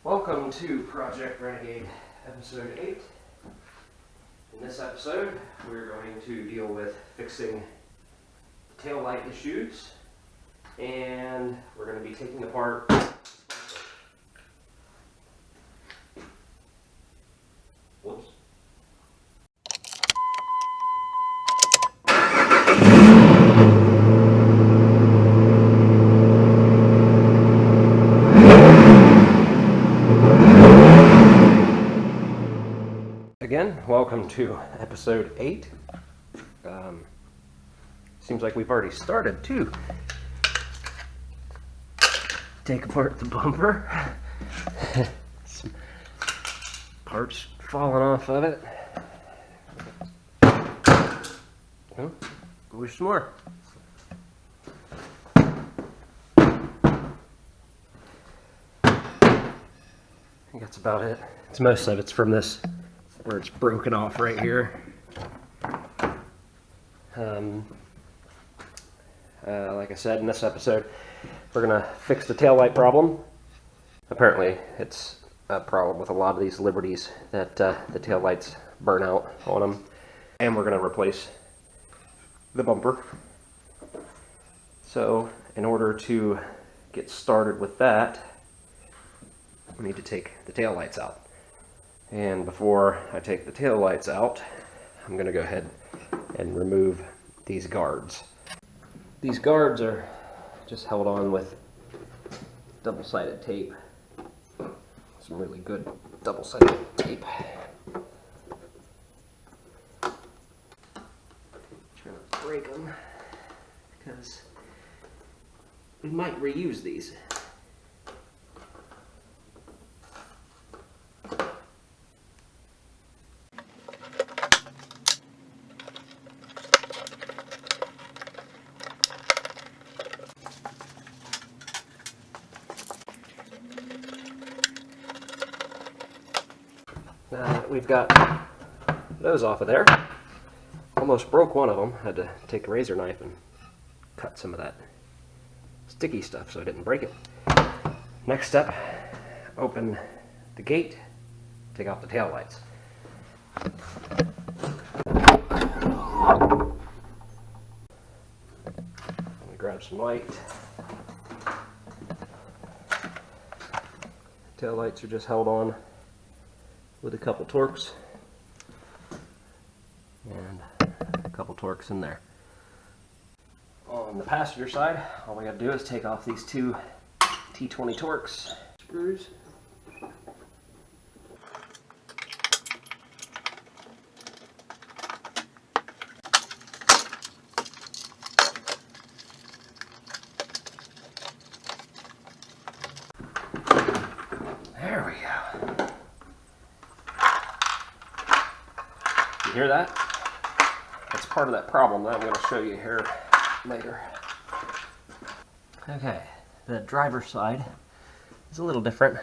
Welcome to Project Renegade Episode 8. In this episode, we're going to deal with fixing tail light issues, and we're going to be taking apart whoops. Again, welcome to episode 8. Seems like we've already started to take apart the bumper. Some parts falling off of it. Oh, wish some more. I think that's about it. Most of it's from this, where it's broken off right here. Like I said, in this episode, we're going to fix the taillight problem. Apparently, it's a problem with a lot of these Liberties that the taillights burn out on them. And we're going to replace the bumper. So, in order to get started with that, we need to take the taillights out. And before I take the taillights out, I'm going to go ahead and remove these guards. These guards are just held on with double-sided tape. Some really good double-sided tape. Trying to break them because we might reuse these. Now that we've got those off of there, almost broke one of them. Had to take a razor knife and cut some of that sticky stuff so I didn't break it. Next step, open the gate, take off the taillights. Let me grab some light. Taillights are just held on with a couple Torx and a couple Torx in there. On the passenger side, all we got to do is take off these two T20 Torx screws. There we go. You hear that? That's part of that problem that I'm going to show you here later. Okay, the driver's side is a little different.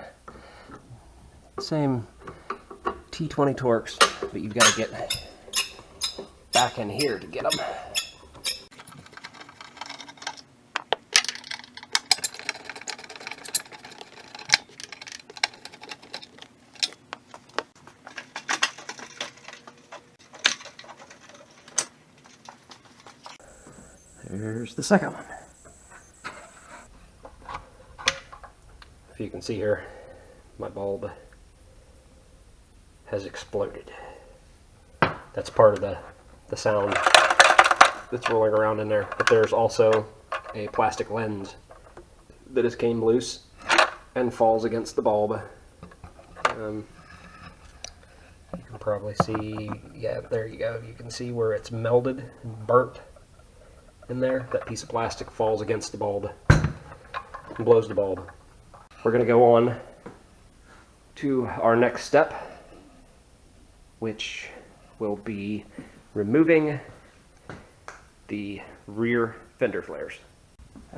Same T20 Torx, but you've got to get back in here to get them. Here's the second one. If you can see here, my bulb has exploded. That's part of the sound that's rolling around in there. But there's also a plastic lens that has came loose and falls against the bulb. You can probably see, yeah, there you go. You can see where it's melded and burnt in there. That piece of plastic falls against the bulb and blows the bulb. We're going to go on to our next step, which will be removing the rear fender flares.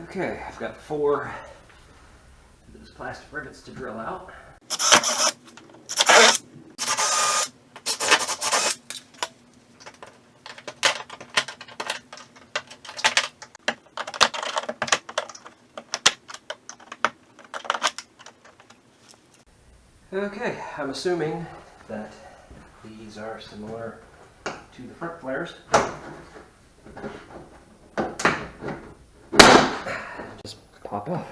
Okay, I've got 4 of those plastic rivets to drill out. Okay, I'm assuming that these are similar to the front flares. Just pop off.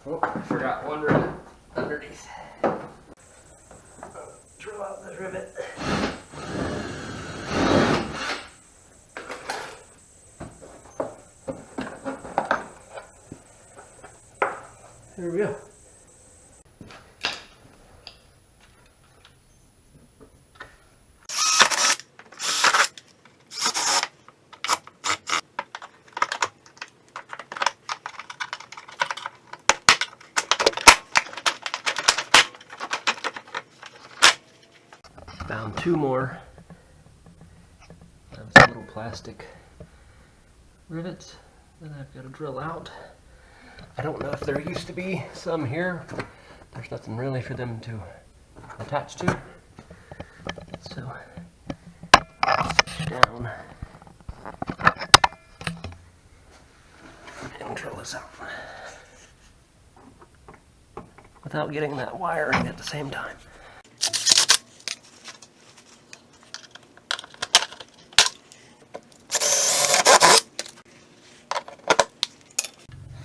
Oh, I forgot one rivet underneath. Drill out this rivet. There we go. Found two more of these little plastic rivets that I've got to drill out. I don't know if there used to be some here. There's nothing really for them to attach to. So, sit down and drill this out without getting that wiring at the same time.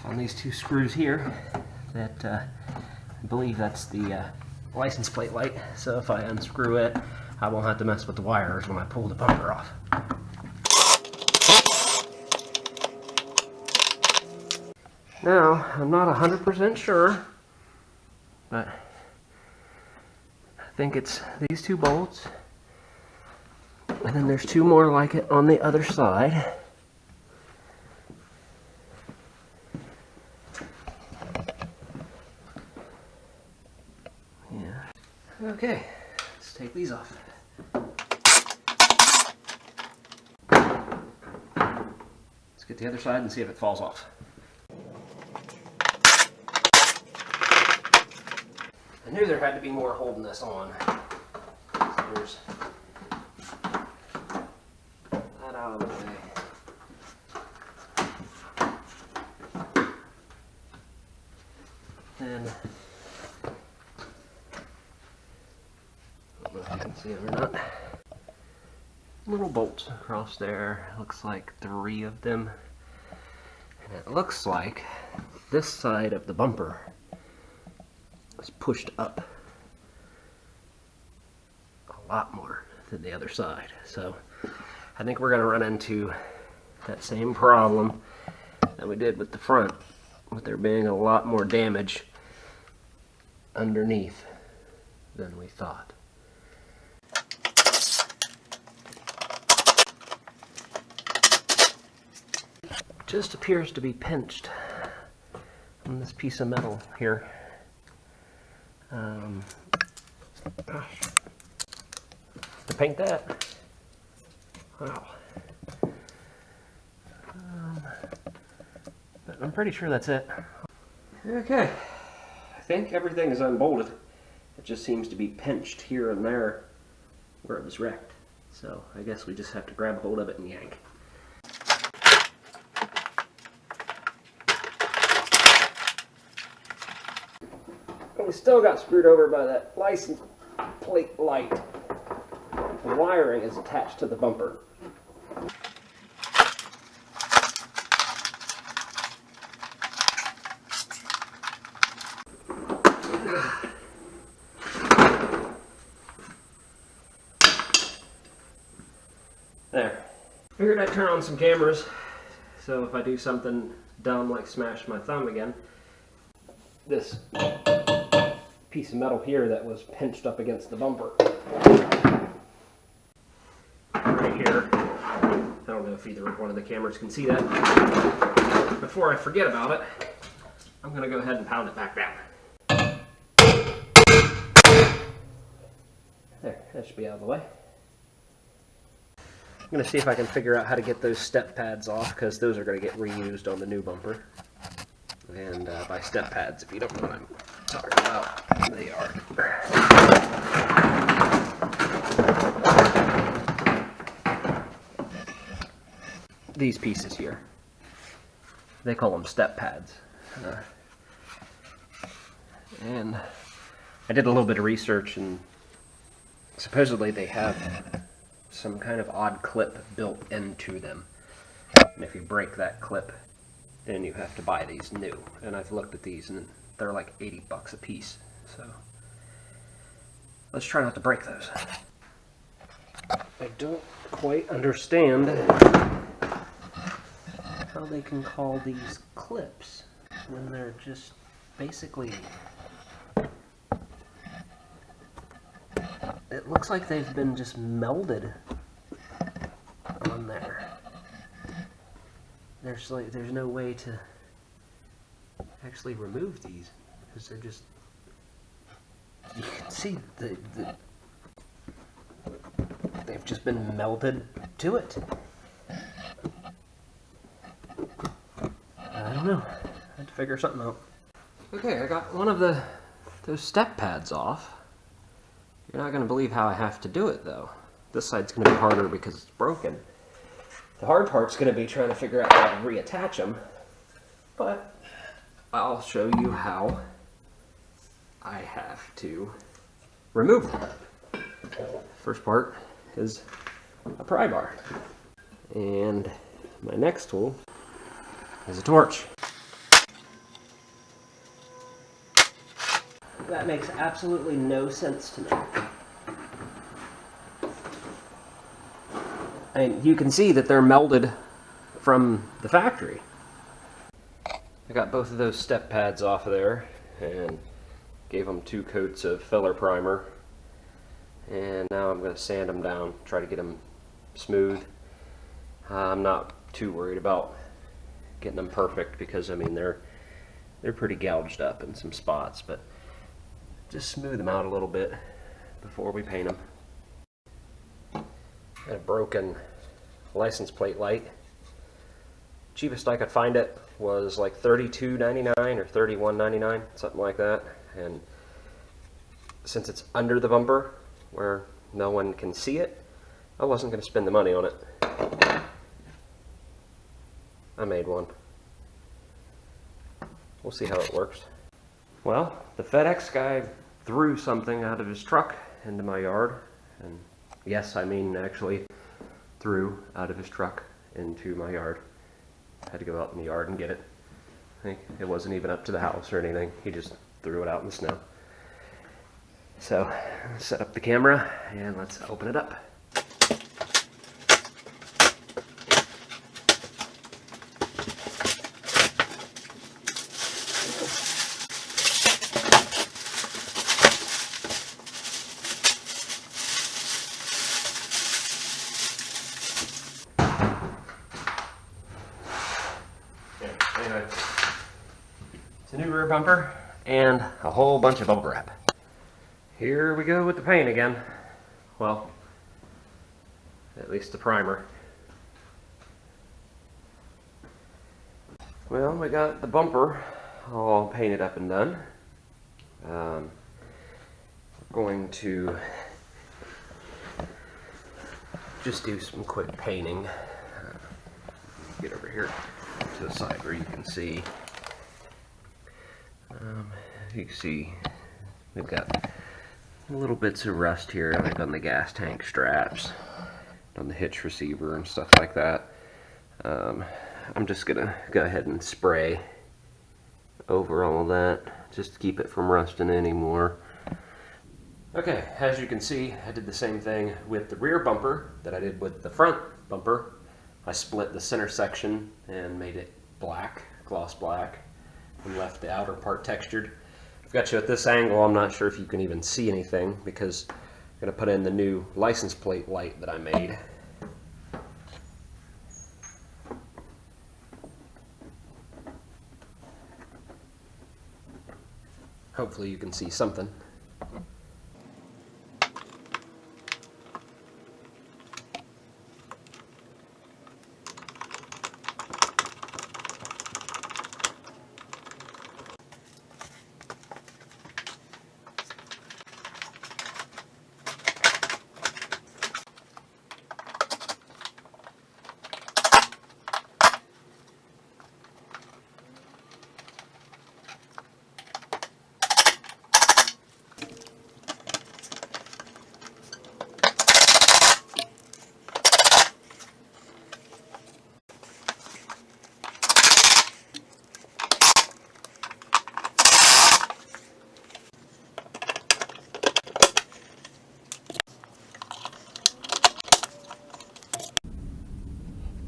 On these two screws here, that I believe that's the license plate light, so if I unscrew it, I won't have to mess with the wires when I pull the bumper off. Now, I'm not 100% sure, but I think it's these two bolts, and then there's two more like it on the other side. Okay, let's take these off. Let's get the other side and see if it falls off. I knew there had to be more holding this on. So there's that out of the way. Then I don't know if you can see them or not. Little bolts across there. Looks like 3 of them. And it looks like this side of the bumper is pushed up a lot more than the other side. So I think we're going to run into that same problem that we did with the front, with there being a lot more damage underneath than we thought. Just appears to be pinched on this piece of metal here. To paint that? Wow. But I'm pretty sure that's it. Okay, I think everything is unbolted. It just seems to be pinched here and there where it was wrecked. So I guess we just have to grab hold of it and yank. We still got screwed over by that license plate light. The wiring is attached to the bumper. There. Figured I'd turn on some cameras, so if I do something dumb like smash my thumb again, this piece of metal here that was pinched up against the bumper. Right here. I don't know if either one of the cameras can see that. Before I forget about it, I'm going to go ahead and pound it back down. There, that should be out of the way. I'm going to see if I can figure out how to get those step pads off, because those are going to get reused on the new bumper. And by step pads, if you don't know what I'm talking about, they are. these pieces here. They call them step pads. And I did a little bit of research, and supposedly they have some kind of odd clip built into them. And if you break that clip, then you have to buy these new. And I've looked at these, and they're like 80 bucks a piece. So let's try not to break those. I don't quite understand how they can call these clips when they're just basically... It looks like they've been just melded on there. There's no way to actually remove these because they're just... You can see they've just been melded to it. I don't know. I had to figure something out. Okay, I got one of those step pads off. You're not going to believe how I have to do it, though. This side's going to be harder because it's broken. The hard part's going to be trying to figure out how to reattach them. But I'll show you how I have to remove them. First part is a pry bar. And my next tool is a torch. That makes absolutely no sense to me. I mean, you can see that they're melded from the factory. I got both of those step pads off of there and gave them 2 coats of filler primer. And now I'm going to sand them down, try to get them smooth. I'm not too worried about getting them perfect because, I mean, they're pretty gouged up in some spots, but just smooth them out a little bit before we paint them. Got a broken license plate light. Cheapest I could find it was like $32.99 or $31.99, something like that. And since it's under the bumper where no one can see it, I wasn't going to spend the money on it. I made one. We'll see how it works. Well, the FedEx guy threw something out of his truck into my yard. And yes, I mean actually threw out of his truck into my yard. I had to go out in the yard and get it. It wasn't even up to the house or anything. He just threw it out in the snow. So, set up the camera and let's open it up. Anyway, it's a new rear bumper and a whole bunch of bubble wrap. Here we go with the paint again. Well, at least the primer. Well, we got the bumper all painted up and done. We're going to just do some quick painting. Get over here to the side where you can see. You can see we've got little bits of rust here, like on the gas tank straps, on the hitch receiver and stuff like that. I'm just gonna go ahead and spray over all of that just to keep it from rusting anymore. Okay, as you can see, I did the same thing with the rear bumper that I did with the front bumper. I split the center section and made it black, gloss black, and left the outer part textured. I've got you at this angle. I'm not sure if you can even see anything because I'm going to put in the new license plate light that I made. Hopefully you can see something.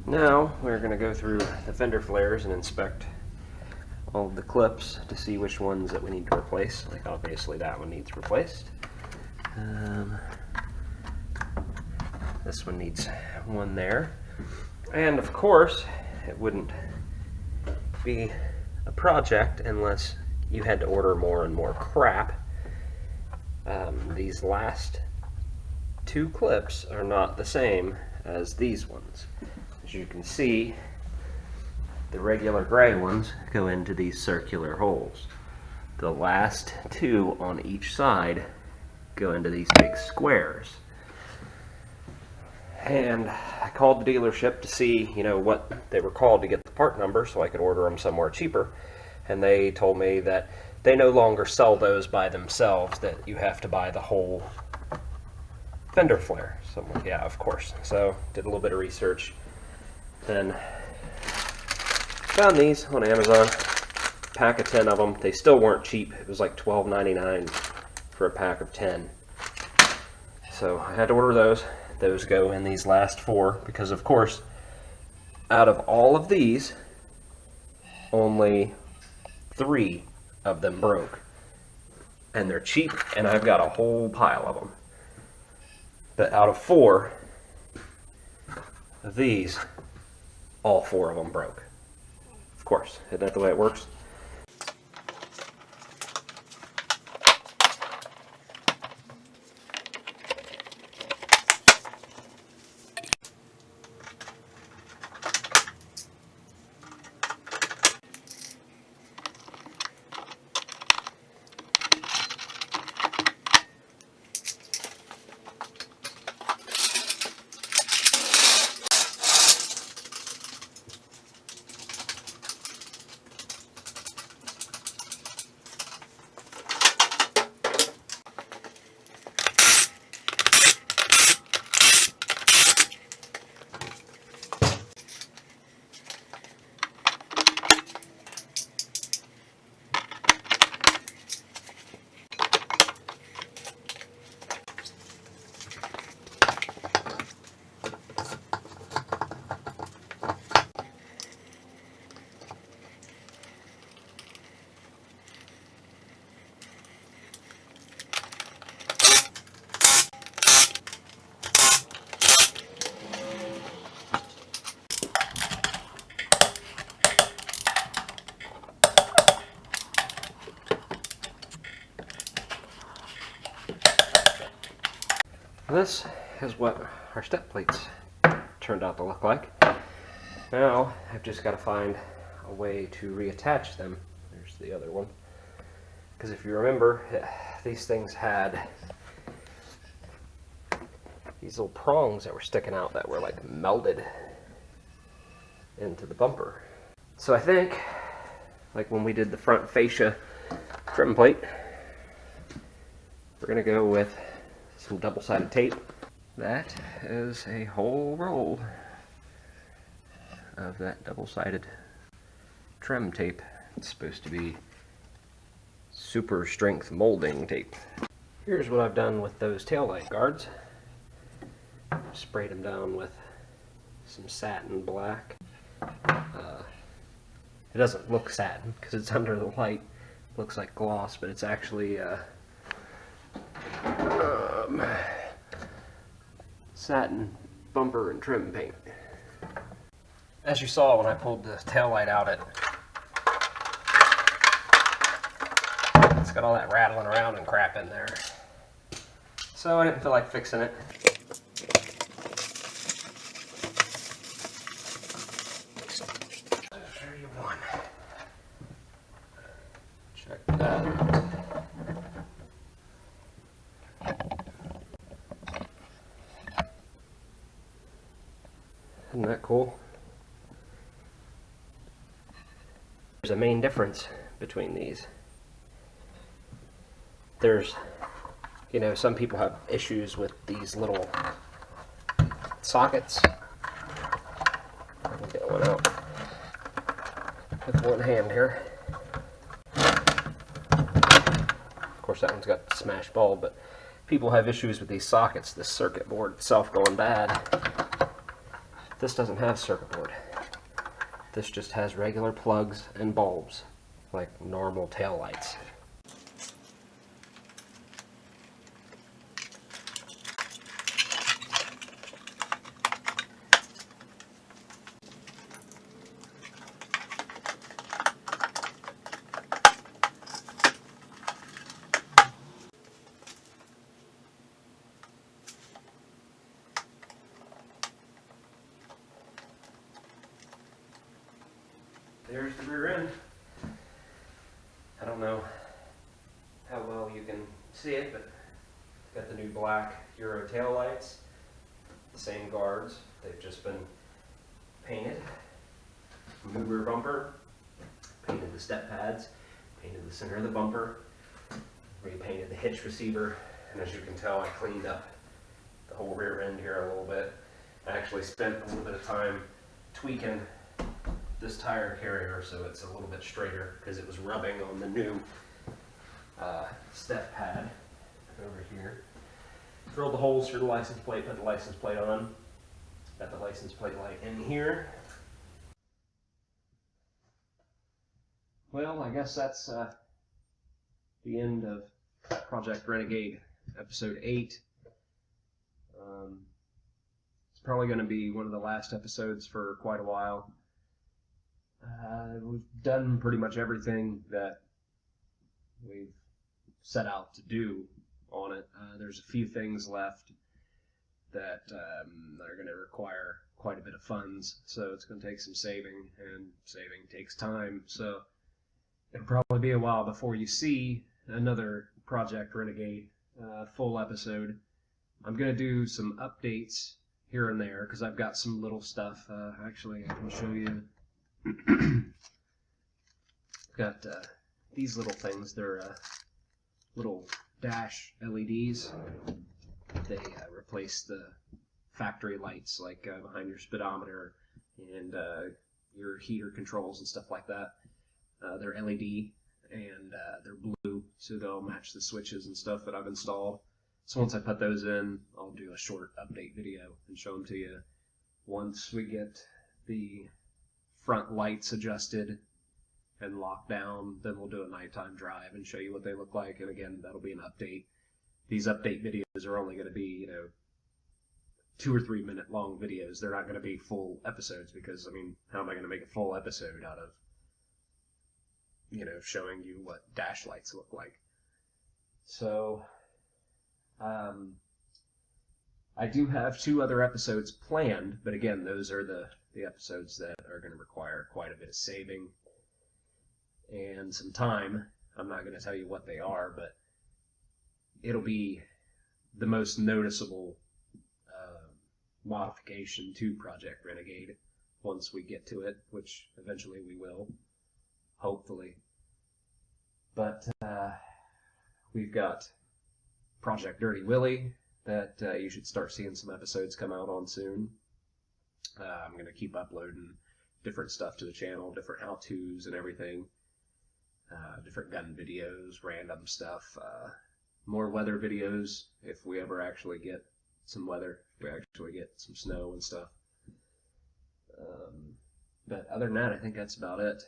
Now we're going to go through the Fender Flairs and inspect all of the clips to see which ones that we need to replace. Like obviously that one needs replaced. This one needs one there. And of course, it wouldn't be a project unless you had to order more and more crap. These last two clips are not the same as these ones. As you can see, the regular gray ones go into these circular holes. The last two on each side go into these big squares. And I called the dealership to see, what they were called to get the part number so I could order them somewhere cheaper. And they told me that they no longer sell those by themselves, that you have to buy the whole Fender Flair. So I'm like, yeah, of course. So did a little bit of research. Then found these on Amazon. Pack of 10 of them. They still weren't cheap. It was like $12.99 for a pack of 10. So I had to order those. Those go in these last four because, of course, out of all of these, only 3 of them broke. And they're cheap, and I've got a whole pile of them. But out of 4 of these, all 4 of them broke. Of course, isn't that the way it works? This is what our step plates turned out to look like. Now I've just got to find a way to reattach them. There's the other one. Because if you remember, these things had these little prongs that were sticking out that were like melded into the bumper. So I think, like when we did the front fascia trim plate, we're going to go with some double-sided tape. That is a whole roll of that double-sided trim tape. It's supposed to be super strength molding tape. Here's what I've done with those taillight guards. Sprayed them down with some satin black. It doesn't look satin because it's under the light. It looks like gloss, but it's actually satin bumper and trim paint. As you saw when I pulled the taillight out, it's got all that rattling around and crap in there. So I didn't feel like fixing it. I'll show you one. Check that out. Isn't that cool? There's a main difference between these. There's, some people have issues with these little sockets. I can get one out with one hand here. Of course, that one's got the smashed bulb, but people have issues with these sockets, the circuit board itself going bad. This doesn't have circuit board. This just has regular plugs and bulbs, like normal tail lights. There's the rear end. I don't know how well you can see it, but it's got the new black Euro tail lights, the same guards. They've just been painted. New rear bumper, painted the step pads, painted the center of the bumper, repainted the hitch receiver, and as you can tell, I cleaned up the whole rear end here a little bit. I actually spent a little bit of time tweaking this tire carrier so it's a little bit straighter because it was rubbing on the new step pad over here. Drilled the holes for the license plate, put the license plate on. Got the license plate light in here. Well, I guess that's the end of Project Renegade episode 8. It's probably going to be one of the last episodes for quite a while. We've done pretty much everything that we've set out to do on it. There's a few things left that are going to require quite a bit of funds, so it's going to take some saving, and saving takes time. So it'll probably be a while before you see another Project Renegade full episode. I'm going to do some updates here and there because I've got some little stuff. Actually, I can show you. Got these little things. They're little dash LEDs. They replace the factory lights, like behind your speedometer and your heater controls and stuff like that. They're LED and they're blue, so they'll match the switches and stuff that I've installed. So once I put those in, I'll do a short update video and show them to you. Once we get the front lights adjusted and locked down, then we'll do a nighttime drive and show you what they look like. And again, that'll be an update. These update videos are only going to be, 2 or 3 minute long videos. They're not going to be full episodes because, how am I going to make a full episode out of, showing you what dash lights look like? So, I do have 2 other episodes planned, but again, those are the episodes that are going to require quite a bit of saving and some time. I'm not going to tell you what they are, but it'll be the most noticeable modification to Project Renegade once we get to it, which eventually we will, hopefully. But we've got Project Dirty Willie that you should start seeing some episodes come out on soon. I'm going to keep uploading different stuff to the channel, different how-tos and everything, different gun videos, random stuff, more weather videos if we ever actually get some weather, if we actually get some snow and stuff. But other than that, I think that's about it.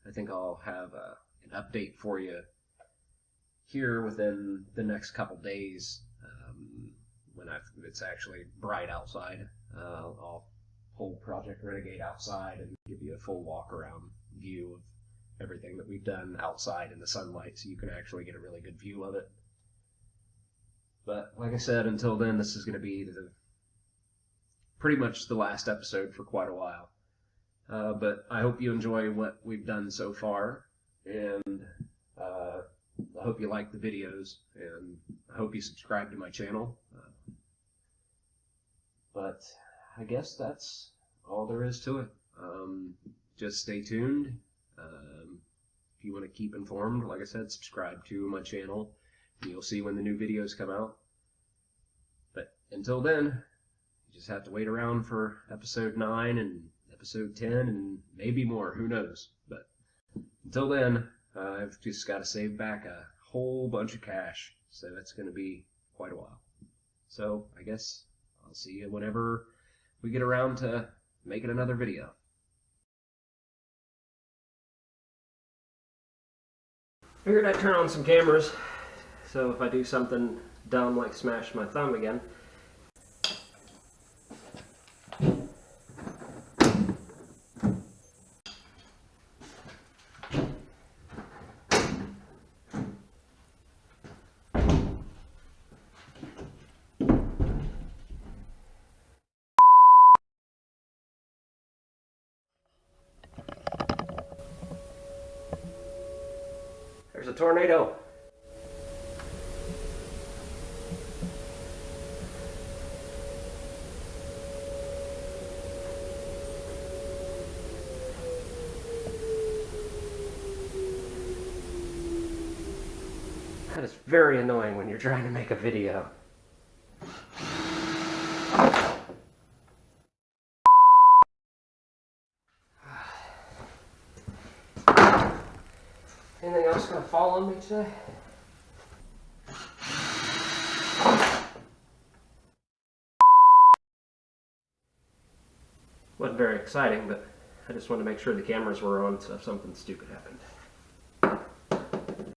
I think I'll have an update for you here within the next couple days. When it's actually bright outside, I'll pull Project Renegade outside and give you a full walk around view of everything that we've done outside in the sunlight, so you can actually get a really good view of it. But like I said, until then, this is going to be pretty much the last episode for quite a while. But I hope you enjoy what we've done so far, and I hope you like the videos, and I hope you subscribe to my channel. But I guess that's all there is to it. Just stay tuned. If you want to keep informed, like I said, subscribe to my channel, and you'll see when the new videos come out. But until then, you just have to wait around for episode 9 and episode 10 and maybe more, who knows. But until then, I've just got to save back a whole bunch of cash, so that's going to be quite a while. So I guess I'll I'll see you whenever we get around to making another video. Figured I'd turn on some cameras, so if I do something dumb like smash my thumb again, there's a tornado. That is very annoying when you're trying to make a video. Anything else gonna fall on me today? Wasn't very exciting, but I just wanted to make sure the cameras were on so if something stupid happened.